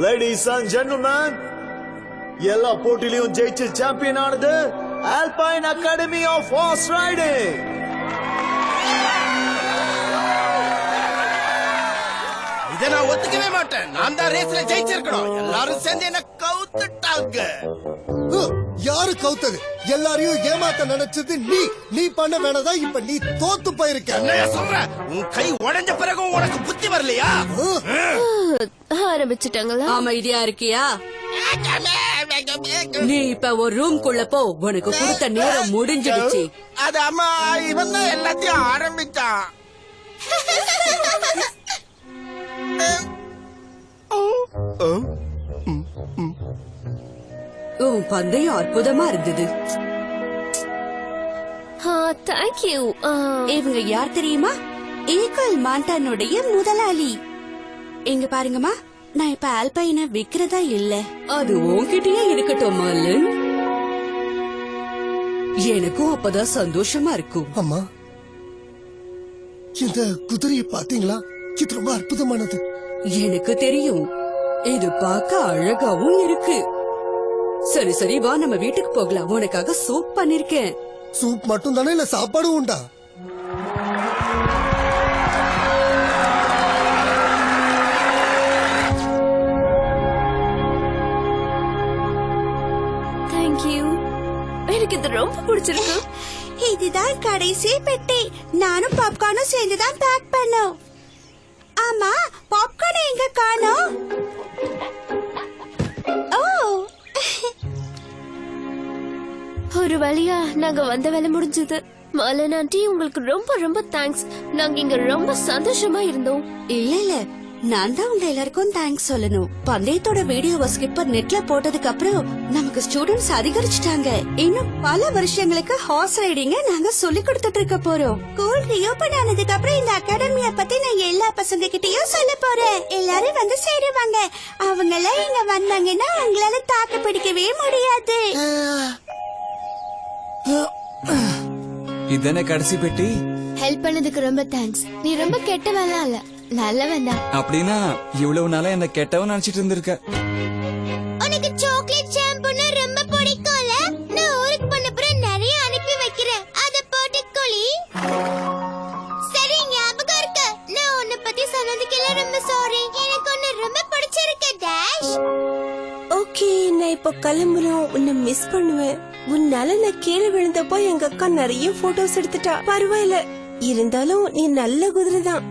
Ladies and gentlemen, எல்லா போட்டியிலும் ஜெயிச்சு சாம்பியன் ஆனது Alpine Academy of Horse Riding. இதை நான் ஒத்துக்கவே மாட்டேன். நான் தான் ரேஸ்ல ஜெயிச்சிருக்கணும். எல்லாரும் சேர்ந்து என்ன கவுத்துட்டாங்க. யாரு கவுத்தது? எல்லாரையும் ஏமாத்த நினைச்சது நீ பண்ண வேணாதான். இப்ப நீ தோத்து போயிருக்க. என்ன சொல்ற? உன் கை உடைஞ்ச பிறகும் உனக்கு புத்தி வரலையா? ஆரம்பிச்சுட்டாங்களா? அமைதியா இருக்கியா? நீ இப்ப ஒரு ரூம்குள்ள போ. உனக்கு கொடுத்த நேரம் முடிஞ்சிடுச்சு. அது அம்மா, இவன் தான் எல்லாத்தையும் ஆரம்பிச்சான். உன் பந்தயம் அற்புதமா இருந்தது. தேங்க்யூ. இவங்க யார் தெரியுமா? ஈகல் மாண்டானுடைய முதலாளி. இங்க பாருங்கம்மா, நான் இப்ப ஆல்பைனை விக்கிறதா இல்ல. அது உன்கிட்டயே இருக்கட்டும் மாலன். எனக்கும் அப்பதான் சந்தோஷமா இருக்கும். அம்மா, இந்த குதிரையை பாத்தீங்களா? இது ரொம்ப அற்புதமானது. எனக்கு தெரியும், இது பார்க்க அழகாவும் இருக்கு. சரி சரி, வா நம்ம வீட்டுக்கு போகலாம். உனக்காக சூப் பண்ணிருக்கேன். சூப் மட்டும் தானே, இல்ல சாப்பாடும் உண்டா? தேங்க்யூ. எனக்கு இது ரொம்ப பிடிச்சிருக்கு. இதுதான் கடைசி பெட்டி. நானும் பாப்கார்னும் சேர்ந்துதான் பேக் பண்ணோம். ஆமா, பாப்கார்ன் எங்க காணோம்? ஓ, ஒரு வழியா நாங்க வந்த வேலை முடிஞ்சது. மாலன் ஆண்டி, உங்களுக்கு ரொம்ப ரொம்ப தேங்க்ஸ். நாங்க இங்க ரொம்ப சந்தோஷமா இருந்தோம். இல்ல இல்ல, நான் தான் உங்க எல்லாருக்கும் தேங்க்ஸ் சொல்லணும். பந்தயத்தோட வீடியோவை ஸ்கிப்பர் நெட்ல போட்டதுக்கு அப்புறம் நமக்கு ஸ்டூடெண்ட்ஸ் அதிகரிச்சுட்டாங்க. இன்னும் பல வருஷங்களுக்கு ஹார்ஸ் ரைடிங்க நாங்க சொல்லி கொடுத்துட்டு இருக்க போறோம். ஸ்கூல் ரீஓபன் ஆனதுக்கு அப்புறம் இந்த அகாடமிய பத்தி நான் எல்லா பசங்க கிட்டயும் சொல்ல போறேன். எல்லாரும் வந்து சேருவாங்க. அவங்க எல்லாம் இங்க வந்தாங்கன்னா அவங்களால தாக்கு பிடிக்கவே முடியாது. இதன கடைசி பெட்டி. ஹெல்ப் பண்ணதுக்கு ரொம்ப தேங்க்ஸ். நீ ரொம்ப கெட்டவன்லாம் இல்ல, நல்லவன் தான். அப்படின்னா இவ்வளவு நாளா என்ன கெட்டவன் நினைச்சிட்டு இருந்திருக்க. உனக்கு சாக்லேட் ஷாம்பூனா ரொம்ப பிடிக்கும்ல? நான் ஊருக்கு போன அப்புறம் நிறைய அனுப்பி வைக்கிறேன். அத போட்டு குளி. சரி, ஞாபகம் இருக்கு. நான் உன்னை பத்தி சொன்னதுக்கெல்லாம் ரொம்ப சாரி. எனக்கு உன்னை ரொம்ப பிடிச்சிருக்கு டாஷ். ஓகே, நான் இப்ப கிளம்புறோம். உன்னை மிஸ் பண்ணுவேன். உன்னால நான் கீழே விழுந்தப்போ எங்க அக்கா நிறைய போட்டோஸ் எடுத்துட்டா. பரவாயில்ல, இருந்தாலும் நீ நல்ல குதிரை தான்.